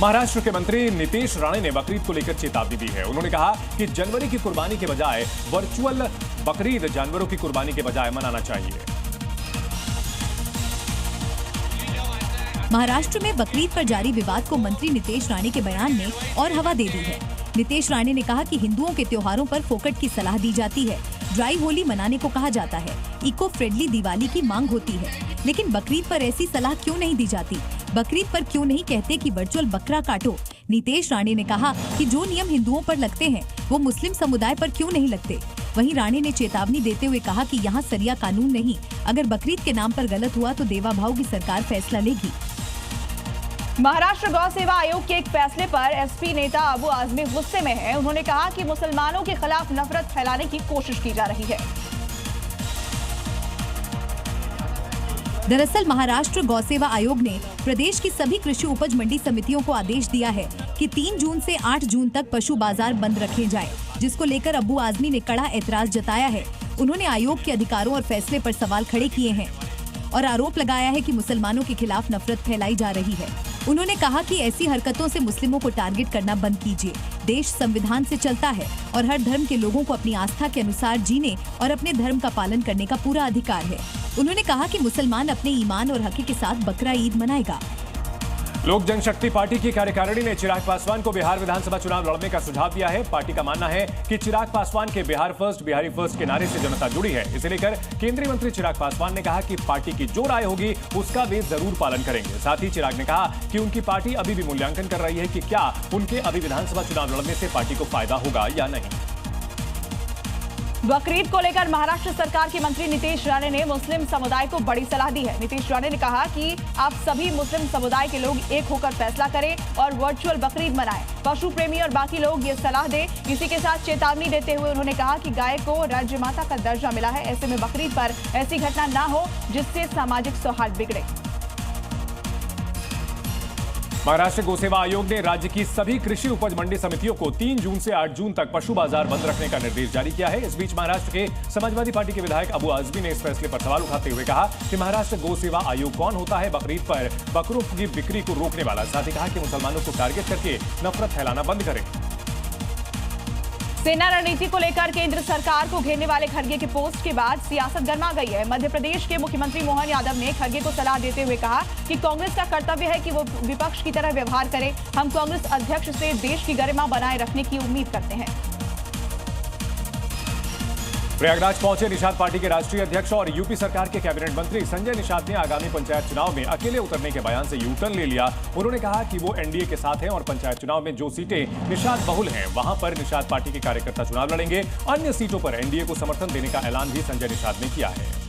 महाराष्ट्र के मंत्री नीतीश राणे ने बकरीद को लेकर चेतावनी दी है। उन्होंने कहा कि जनवरी की कुर्बानी के बजाय वर्चुअल बकरीद जानवरों की कुर्बानी के बजाय मनाना चाहिए। महाराष्ट्र में बकरीद पर जारी विवाद को मंत्री नीतीश राणे के बयान ने और हवा दे दी है। नीतीश राणे ने कहा कि हिंदुओं के त्योहारों पर फोकट की सलाह दी जाती है, ड्राई होली मनाने को कहा जाता है, इको फ्रेंडली दिवाली की मांग होती है, लेकिन बकरीद पर ऐसी सलाह क्यों नहीं दी जाती? बकरीद पर क्यों नहीं कहते कि वर्चुअल बकरा काटो? नीतीश राणे ने कहा कि जो नियम हिंदुओं पर लगते हैं वो मुस्लिम समुदाय पर क्यों नहीं लगते? वहीं राणे ने चेतावनी देते हुए कहा कि यहाँ सरिया कानून नहीं, अगर बकरीद के नाम पर गलत हुआ तो देवा भाव की सरकार फैसला लेगी। महाराष्ट्र गौ सेवा आयोग के एक फैसले पर एसपी नेता अबू आजमी गुस्से में है। उन्होंने कहा कि मुसलमानों के खिलाफ नफरत फैलाने की कोशिश की जा रही है। दरअसल महाराष्ट्र गौ सेवा आयोग ने प्रदेश की सभी कृषि उपज मंडी समितियों को आदेश दिया है कि 3 जून से 8 जून तक पशु बाजार बंद रखे जाएं, जिसको लेकर अबू आजमी ने कड़ा ऐतराज जताया है। उन्होंने आयोग के अधिकारों और फैसले पर सवाल खड़े किए हैं और आरोप लगाया है कि मुसलमानों के खिलाफ नफरत फैलाई जा रही है। उन्होंने कहा कि ऐसी हरकतों से मुस्लिमों को टारगेट करना बंद कीजिए। देश संविधान से चलता है और हर धर्म के लोगों को अपनी आस्था के अनुसार जीने और अपने धर्म का पालन करने का पूरा अधिकार है। उन्होंने कहा कि मुसलमान अपने ईमान और हक के साथ बकरा ईद मनाएगा। लोक जनशक्ति पार्टी की कार्यकारिणी ने चिराग पासवान को बिहार विधानसभा चुनाव लड़ने का सुझाव दिया है। पार्टी का मानना है कि चिराग पासवान के बिहार फर्स्ट बिहारी फर्स्ट के नारे से जनता जुड़ी है। इसे लेकर केंद्रीय मंत्री चिराग पासवान ने कहा कि पार्टी की जो राय होगी उसका वे जरूर पालन करेंगे। साथ ही चिराग ने कहा कि उनकी पार्टी अभी भी मूल्यांकन कर रही है कि क्या उनके अभी विधानसभा चुनाव लड़ने से पार्टी को फायदा होगा या नहीं। बकरीद को लेकर महाराष्ट्र सरकार के मंत्री नीतीश राणे ने मुस्लिम समुदाय को बड़ी सलाह दी है। नीतीश राणे ने कहा कि आप सभी मुस्लिम समुदाय के लोग एक होकर फैसला करें और वर्चुअल बकरीद मनाएं। पशु प्रेमी और बाकी लोग ये सलाह दें। इसी के साथ चेतावनी देते हुए उन्होंने कहा कि गाय को राज्य माता का दर्जा मिला है, ऐसे में बकरीद पर ऐसी घटना ना हो जिससे सामाजिक सौहार्द बिगड़े। महाराष्ट्र गौ सेवा आयोग ने राज्य की सभी कृषि उपज मंडी समितियों को 3 जून से 8 जून तक पशु बाजार बंद रखने का निर्देश जारी किया है। इस बीच महाराष्ट्र के समाजवादी पार्टी के विधायक अबू आजमी ने इस फैसले पर सवाल उठाते हुए कहा कि महाराष्ट्र गौ सेवा आयोग कौन होता है बकरीद पर बकरों की बिक्री को रोकने वाला। साथ ही कहा कि मुसलमानों को टारगेट करके नफरत फैलाना बंद करें। सेना रणनीति को लेकर केंद्र सरकार को घेरने वाले खड़गे के पोस्ट के बाद सियासत गर्मा गई है। मध्य प्रदेश के मुख्यमंत्री मोहन यादव ने खड़गे को सलाह देते हुए कहा कि कांग्रेस का कर्तव्य है कि वो विपक्ष की तरह व्यवहार करे। हम कांग्रेस अध्यक्ष से देश की गरिमा बनाए रखने की उम्मीद करते हैं। प्रयागराज पहुंचे निषाद पार्टी के राष्ट्रीय अध्यक्ष और यूपी सरकार के कैबिनेट मंत्री संजय निषाद ने आगामी पंचायत चुनाव में अकेले उतरने के बयान से यू-टर्न ले लिया। उन्होंने कहा कि वो एनडीए के साथ हैं और पंचायत चुनाव में जो सीटें निषाद बहुल हैं वहां पर निषाद पार्टी के कार्यकर्ता चुनाव लड़ेंगे। अन्य सीटों पर एनडीए को समर्थन देने का ऐलान भी संजय निषाद ने किया है।